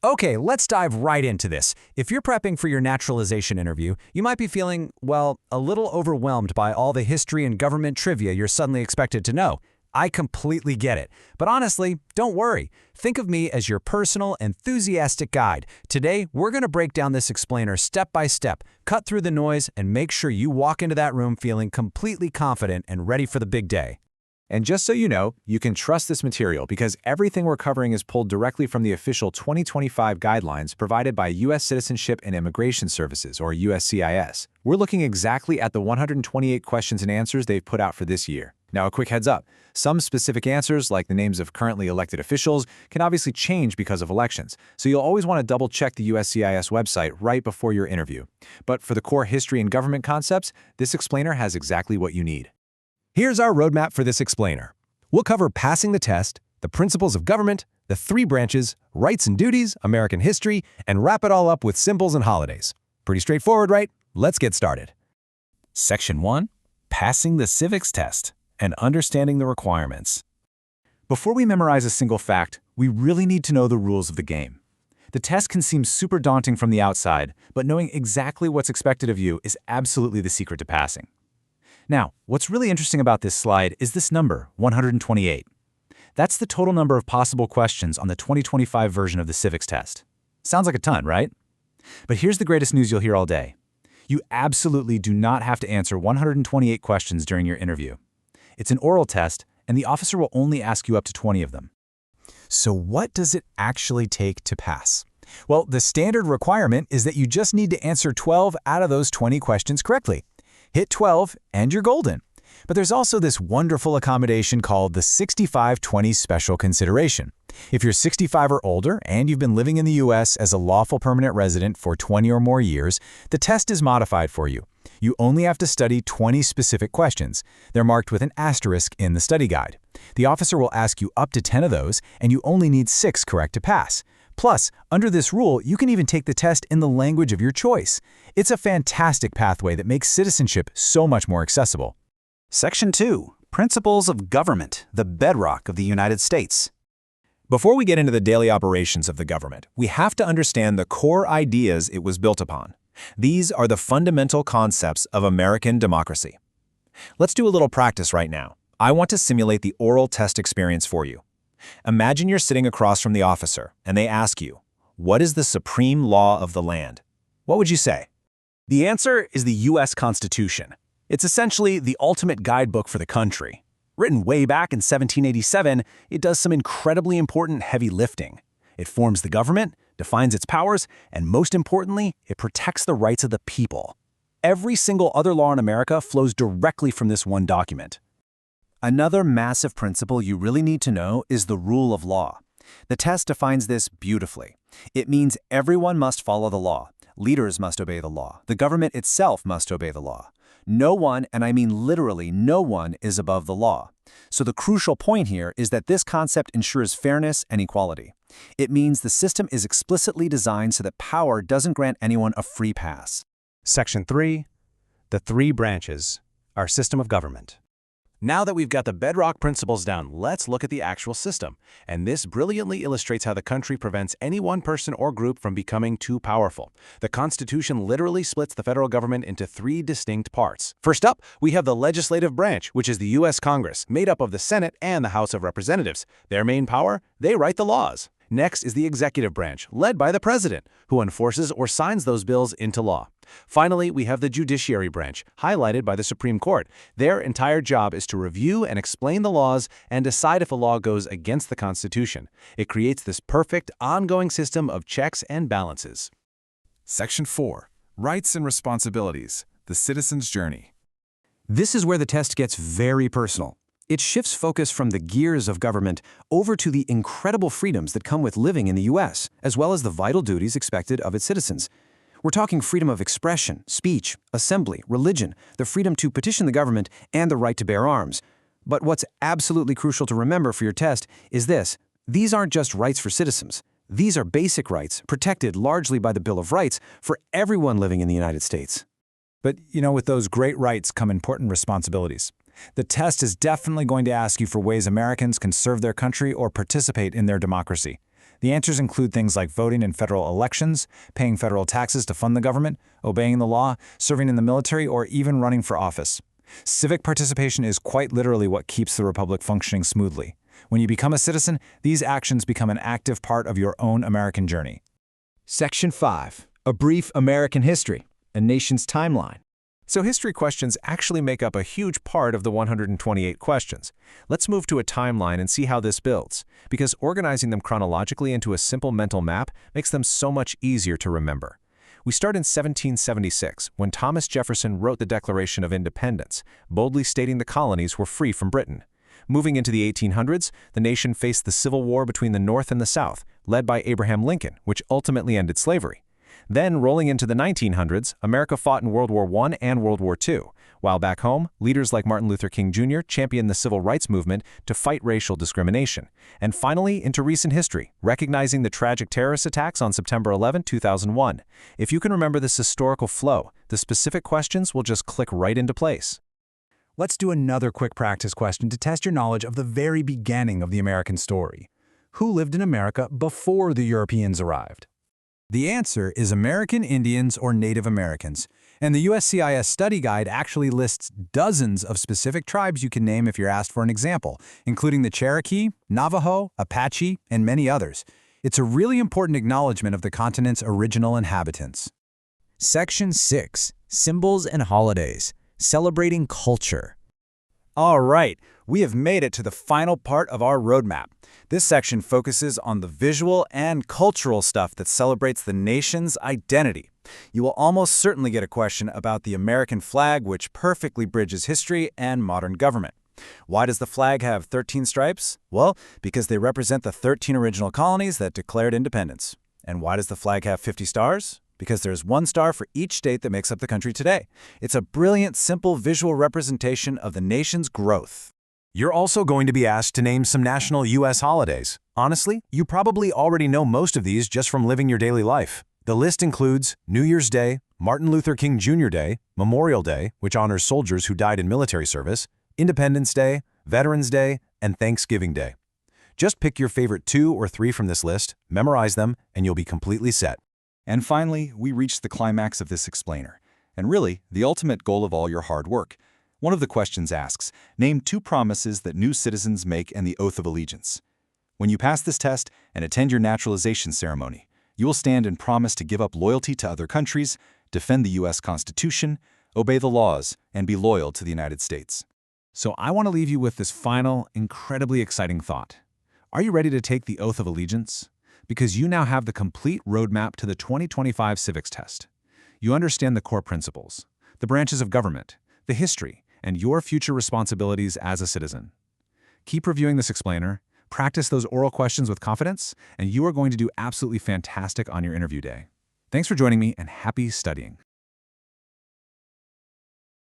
Okay, let's dive right into this. If you're prepping for your naturalization interview, you might be feeling, well, a little overwhelmed by all the history and government trivia you're suddenly expected to know. I completely get it. But honestly, don't worry. Think of me as your personal, enthusiastic guide. Today, we're going to break down this explainer step by step, cut through the noise, and make sure you walk into that room feeling completely confident and ready for the big day. And just so you know, you can trust this material because everything we're covering is pulled directly from the official 2025 guidelines provided by U.S. Citizenship and Immigration Services, or USCIS. We're looking exactly at the 128 questions and answers they've put out for this year. Now, a quick heads up. Some specific answers, like the names of currently elected officials, can obviously change because of elections, so you'll always want to double-check the USCIS website right before your interview. But for the core history and government concepts, this explainer has exactly what you need. Here's our roadmap for this explainer. We'll cover passing the test, the principles of government, the three branches, rights and duties, American history, and wrap it all up with symbols and holidays. Pretty straightforward, right? Let's get started. Section 1. Passing the Civics Test and Understanding the Requirements. Before we memorize a single fact, we really need to know the rules of the game. The test can seem super daunting from the outside, but knowing exactly what's expected of you is absolutely the secret to passing. Now, what's really interesting about this slide is this number, 128. That's the total number of possible questions on the 2025 version of the Civics Test. Sounds like a ton, right? But here's the greatest news you'll hear all day. You absolutely do not have to answer 128 questions during your interview. It's an oral test, and the officer will only ask you up to 20 of them. So what does it actually take to pass? Well, the standard requirement is that you just need to answer 12 out of those 20 questions correctly. Hit 12 and you're golden. But there's also this wonderful accommodation called the 65-20 special consideration. If you're 65 or older and you've been living in the U.S. as a lawful permanent resident for 20 or more years, the test is modified for you. You only have to study 20 specific questions. They're marked with an asterisk in the study guide. The officer will ask you up to 10 of those, and you only need 6 correct to pass. Plus, under this rule, you can even take the test in the language of your choice. It's a fantastic pathway that makes citizenship so much more accessible. Section 2. Principles of Government, the bedrock of the United States. Before we get into the daily operations of the government, we have to understand the core ideas it was built upon. These are the fundamental concepts of American democracy. Let's do a little practice right now. I want to simulate the oral test experience for you. Imagine you're sitting across from the officer, and they ask you, what is the supreme law of the land? What would you say? The answer is the U.S. Constitution. It's essentially the ultimate guidebook for the country. Written way back in 1787, it does some incredibly important heavy lifting. It forms the government, defines its powers, and most importantly, it protects the rights of the people. Every single other law in America flows directly from this one document. Another massive principle you really need to know is the rule of law. The test defines this beautifully. It means everyone must follow the law. Leaders must obey the law. The government itself must obey the law. No one, and I mean literally no one, is above the law. So the crucial point here is that this concept ensures fairness and equality. It means the system is explicitly designed so that power doesn't grant anyone a free pass. Section 3. The three branches, our system of government. Now that we've got the bedrock principles down, let's look at the actual system. And this brilliantly illustrates how the country prevents any one person or group from becoming too powerful. The Constitution literally splits the federal government into 3 distinct parts. First up, we have the legislative branch, which is the U.S. Congress, made up of the Senate and the House of Representatives. Their main power? They write the laws. Next is the executive branch, led by the president, who enforces or signs those bills into law. Finally, we have the judiciary branch, highlighted by the Supreme Court. Their entire job is to review and explain the laws and decide if a law goes against the Constitution. It creates this perfect, ongoing system of checks and balances. Section 4. Rights and Responsibilities, the Citizen's Journey. This is where the test gets very personal. It shifts focus from the gears of government over to the incredible freedoms that come with living in the U.S., as well as the vital duties expected of its citizens. We're talking freedom of expression, speech, assembly, religion, the freedom to petition the government, and the right to bear arms. But what's absolutely crucial to remember for your test is this: these aren't just rights for citizens. These are basic rights, protected largely by the Bill of Rights for everyone living in the United States. But, with those great rights come important responsibilities. The test is definitely going to ask you for ways Americans can serve their country or participate in their democracy. The answers include things like voting in federal elections, paying federal taxes to fund the government, obeying the law, serving in the military, or even running for office. Civic participation is quite literally what keeps the republic functioning smoothly. When you become a citizen, these actions become an active part of your own American journey. Section 5. A brief American history, a nation's timeline. So history questions actually make up a huge part of the 128 questions. Let's move to a timeline and see how this builds, because organizing them chronologically into a simple mental map makes them so much easier to remember. We start in 1776, when Thomas Jefferson wrote the Declaration of Independence, boldly stating the colonies were free from Britain. Moving into the 1800s, the nation faced the Civil War between the North and the South, led by Abraham Lincoln, which ultimately ended slavery. Then, rolling into the 1900s, America fought in World War I and World War II, while back home, leaders like Martin Luther King Jr. championed the civil rights movement to fight racial discrimination. And finally, into recent history, recognizing the tragic terrorist attacks on September 11, 2001. If you can remember this historical flow, the specific questions will just click right into place. Let's do another quick practice question to test your knowledge of the very beginning of the American story. Who lived in America before the Europeans arrived? The answer is American Indians or Native Americans, and the USCIS study guide actually lists dozens of specific tribes you can name if you're asked for an example, including the Cherokee, Navajo, Apache, and many others. It's a really important acknowledgement of the continent's original inhabitants. Section 6. Symbols and Holidays. Celebrating Culture. All right, we have made it to the final part of our roadmap. This section focuses on the visual and cultural stuff that celebrates the nation's identity. You will almost certainly get a question about the American flag, which perfectly bridges history and modern government. Why does the flag have 13 stripes? Well, because they represent the 13 original colonies that declared independence. And why does the flag have 50 stars? Because there's one star for each state that makes up the country today. It's a brilliant, simple visual representation of the nation's growth. You're also going to be asked to name some national U.S. holidays. Honestly, you probably already know most of these just from living your daily life. The list includes New Year's Day, Martin Luther King Jr. Day, Memorial Day, which honors soldiers who died in military service, Independence Day, Veterans Day, and Thanksgiving Day. Just pick your favorite 2 or 3 from this list, memorize them, and you'll be completely set. And finally, we reached the climax of this explainer, and really, the ultimate goal of all your hard work. One of the questions asks, name 2 promises that new citizens make in the Oath of Allegiance. When you pass this test and attend your naturalization ceremony, you will stand and promise to give up loyalty to other countries, defend the U.S. Constitution, obey the laws, and be loyal to the United States. So I want to leave you with this final, incredibly exciting thought. Are you ready to take the Oath of Allegiance? Because you now have the complete roadmap to the 2025 Civics Test. You understand the core principles, the branches of government, the history, and your future responsibilities as a citizen. Keep reviewing this explainer, practice those oral questions with confidence, and you are going to do absolutely fantastic on your interview day. Thanks for joining me, and happy studying.